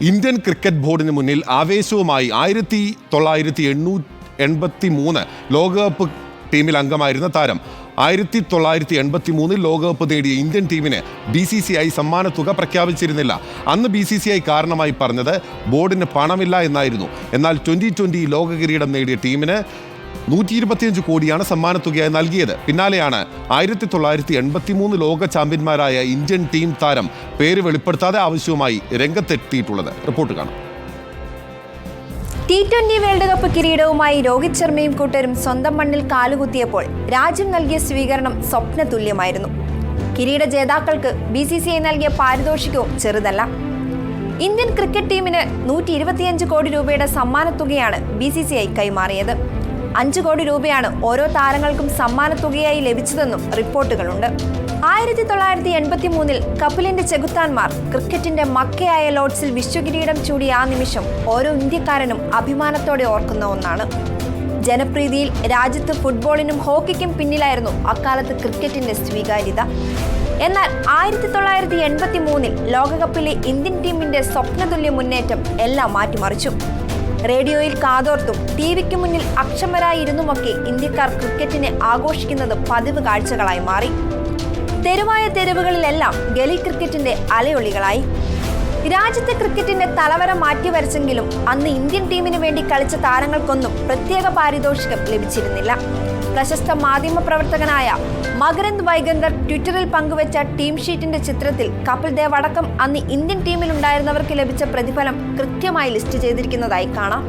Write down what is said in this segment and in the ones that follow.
Indian cricket ബോർഡിന് മുന്നിൽ ആവേശവുമായി 1983 ലോകകപ്പ് ടീമിൽ അംഗമായിരുന്ന താരം 1983 ലോകകപ്പ് നേടിയ ഇന്ത്യൻ ടീമിന് BCCI സമ്മാനത്തുക പ്രഖ്യാപിച്ചിരുന്നില്ല. അന്ന് BCCI കാരണമായി പറഞ്ഞത് ബോർഡിന് പണമില്ല എന്നായിരുന്നു. എന്നാൽ 2020 ലോക കിരീടം നേടിയ ടീമിന് 125 കോടിയാണ് സമ്മാനത്തുകയായി നൽകിയത്. പിന്നാലെയാണ് 1983 ലോക ചാമ്പ്യന്മാരായ ഇന്ത്യൻ ടീം താരം പേര് വെളിപ്പെടുത്താതെ ആവശ്യവുമായി രംഗത്തെത്തിയിട്ടുള്ളത്. റിപ്പോർട്ട് കാണാം. T20 വേൾഡ് കപ്പ് കിരീടവുമായി രോഹിത് ശർമ്മയും കൂട്ടരും സ്വന്തം മണ്ണിൽ കാലുകുത്തിയപ്പോൾ രാജ്യം നൽകിയ സ്വീകരണം സ്വപ്നതുല്യമായിരുന്നു. കിരീട ജേതാക്കൾക്ക് BCCI നൽകിയ പാരിതോഷികവും ചെറുതല്ല. ഇന്ത്യൻ ക്രിക്കറ്റ് ടീമിന് 125 കോടി രൂപയുടെ സമ്മാനത്തുകയാണ് BCCI കൈമാറിയത്. 5 കോടി രൂപയാണ് ഓരോ താരങ്ങൾക്കും സമ്മാനത്തുകയായി ലഭിച്ചതെന്നും റിപ്പോർട്ടുകളുണ്ട്. 1983 കപിലിന്റെ ചെകുത്താന്മാർ ക്രിക്കറ്റിന്റെ മക്കയായ ലോർഡ്സിൽ വിശ്വകിരീടം ചൂടിയ ആ നിമിഷം ഓരോ ഇന്ത്യക്കാരനും അഭിമാനത്തോടെ ഓർക്കുന്ന ഒന്നാണ്. ജനപ്രീതിയിൽ രാജ്യത്ത് ഫുട്ബോളിനും ഹോക്കിക്കും പിന്നിലായിരുന്നു അക്കാലത്ത് ക്രിക്കറ്റിന്റെ സ്വീകാര്യത. എന്നാൽ 1983 ലോകകപ്പിലെ ഇന്ത്യൻ ടീമിന്റെ സ്വപ്നതുല്യ മുന്നേറ്റം എല്ലാം മാറ്റിമറിച്ചു. റേഡിയോയിൽ കാതോർത്തും TVക്ക് മുന്നിൽ അക്ഷമരായിരുന്നുമൊക്കെ ഇന്ത്യക്കാർ ക്രിക്കറ്റിനെ ആഘോഷിക്കുന്നത് പതിവ് കാഴ്ചകളായി മാറി. തെരുവായ തെരുവുകളിലെല്ലാം ഗലി ക്രിക്കറ്റിന്റെ അലയൊളികളായി. രാജ്യത്തെ ക്രിക്കറ്റിന്റെ തലവര മാറ്റിവരച്ചെങ്കിലും അന്ന് ഇന്ത്യൻ ടീമിന് വേണ്ടി കളിച്ച താരങ്ങൾക്കൊന്നും പ്രത്യേക പാരിതോഷികം ലഭിച്ചിരുന്നില്ല. പ്രശസ്ത മാധ്യമ പ്രവർത്തകനായ മകരന്ദ് വൈഗന്ദർ ട്വിറ്ററിൽ പങ്കുവച്ച ടീം ഷീറ്റിന്റെ ചിത്രത്തിൽ കപിൽ ദേവ് അടക്കം അന്ന് ഇന്ത്യൻ ടീമിലുണ്ടായിരുന്നവർക്ക് ലഭിച്ച പ്രതിഫലം കൃത്യമായി ലിസ്റ്റ് ചെയ്തിരിക്കുന്നതായി കാണാം.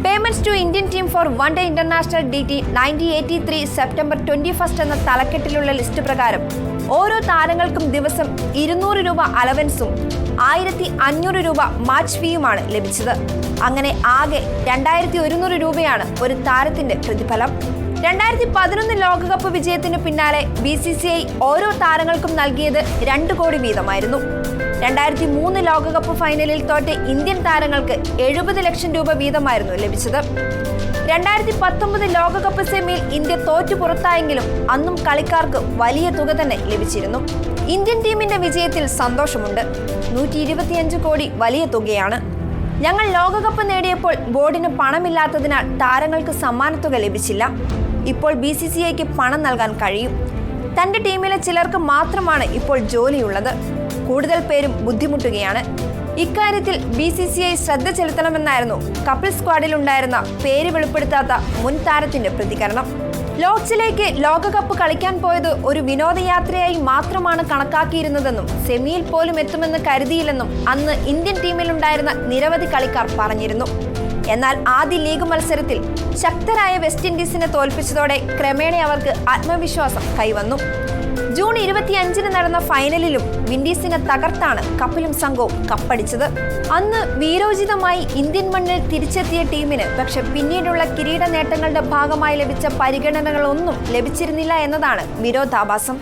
Payments to Indian team for one day international DT 1983 September 21 എന്ന തലക്കെട്ടിലുള്ള ലിസ്റ്റ് പ്രകാരം ഓരോ താരങ്ങൾക്കും ദിവസം 200 രൂപ അലവൻസും 1500 രൂപ മാച്ച് ഫീയുമാണ് ലഭിച്ചത്. അങ്ങനെ ആകെ 2100 രൂപയാണ് ഒരു താരത്തിന്റെ പ്രതിഫലം. 2011 ലോകകപ്പ് വിജയത്തിന് പിന്നാലെ BCCI ഓരോ താരങ്ങൾക്കും നൽകിയത് 2 കോടി വീതമായിരുന്നു. 2003 ലോകകപ്പ് ഫൈനലിൽ തോറ്റ ഇന്ത്യൻ താരങ്ങൾക്ക് 70 ലക്ഷം രൂപ വീതമായിരുന്നു ലഭിച്ചത്. 2019 ലോകകപ്പ് സെമിയിൽ ഇന്ത്യ തോറ്റു പുറത്തായെങ്കിലും അന്നും കളിക്കാർക്ക് വലിയ തുക തന്നെ ലഭിച്ചിരുന്നു. ഇന്ത്യൻ ടീമിന്റെ വിജയത്തിൽ സന്തോഷമുണ്ട്. 125 കോടി വലിയ തുകയാണ്. ഞങ്ങൾ ലോകകപ്പ് നേടിയപ്പോൾ ബോർഡിന് പണമില്ലാത്തതിനാൽ താരങ്ങൾക്ക് സമ്മാനത്തുക ലഭിച്ചില്ല. ഇപ്പോൾ BCCIക്ക് പണം നൽകാൻ കഴിയും. തന്റെ ടീമിലെ ചിലർക്ക് മാത്രമാണ് ഇപ്പോൾ ജോലിയുള്ളത്. കൂടുതൽ പേരും ബുദ്ധിമുട്ടുകയാണ്. ഇക്കാര്യത്തിൽ BCCI ശ്രദ്ധ ചെലുത്തണമെന്നായിരുന്നു കപിൽ സ്ക്വാഡിൽ ഉണ്ടായിരുന്ന പേര് വെളിപ്പെടുത്താത്ത മുൻ താരത്തിന്റെ പ്രതികരണം. ലോർഡ്സിലേക്ക് ലോകകപ്പ് കളിക്കാൻ പോയത് ഒരു വിനോദയാത്രയായി മാത്രമാണ് കണക്കാക്കിയിരുന്നതെന്നും സെമിയിൽ പോലും എത്തുമെന്ന് കരുതിയില്ലെന്നും അന്ന് ഇന്ത്യൻ ടീമിലുണ്ടായിരുന്ന നിരവധി കളിക്കാർ പറഞ്ഞിരുന്നു. എന്നാൽ ആദ്യ ലീഗ് മത്സരത്തിൽ ശക്തരായ വെസ്റ്റ് ഇൻഡീസിനെ തോൽപ്പിച്ചതോടെ ക്രമേണ അവർക്ക് ആത്മവിശ്വാസം കൈവന്നു. ജൂൺ 25 നടന്ന ഫൈനലിലും വിൻഡീസിനെ തകർത്താണ് കപിലും സംഘവും കപ്പടിച്ചത്. അന്ന് വീരോചിതമായി ഇന്ത്യൻ മണ്ണിൽ തിരിച്ചെത്തിയ ടീമിന് പക്ഷെ പിന്നീടുള്ള കിരീട നേട്ടങ്ങളുടെ ഭാഗമായി ലഭിച്ച പരിഗണനകളൊന്നും ലഭിച്ചിരുന്നില്ല എന്നതാണ് വിരോധാഭാസം.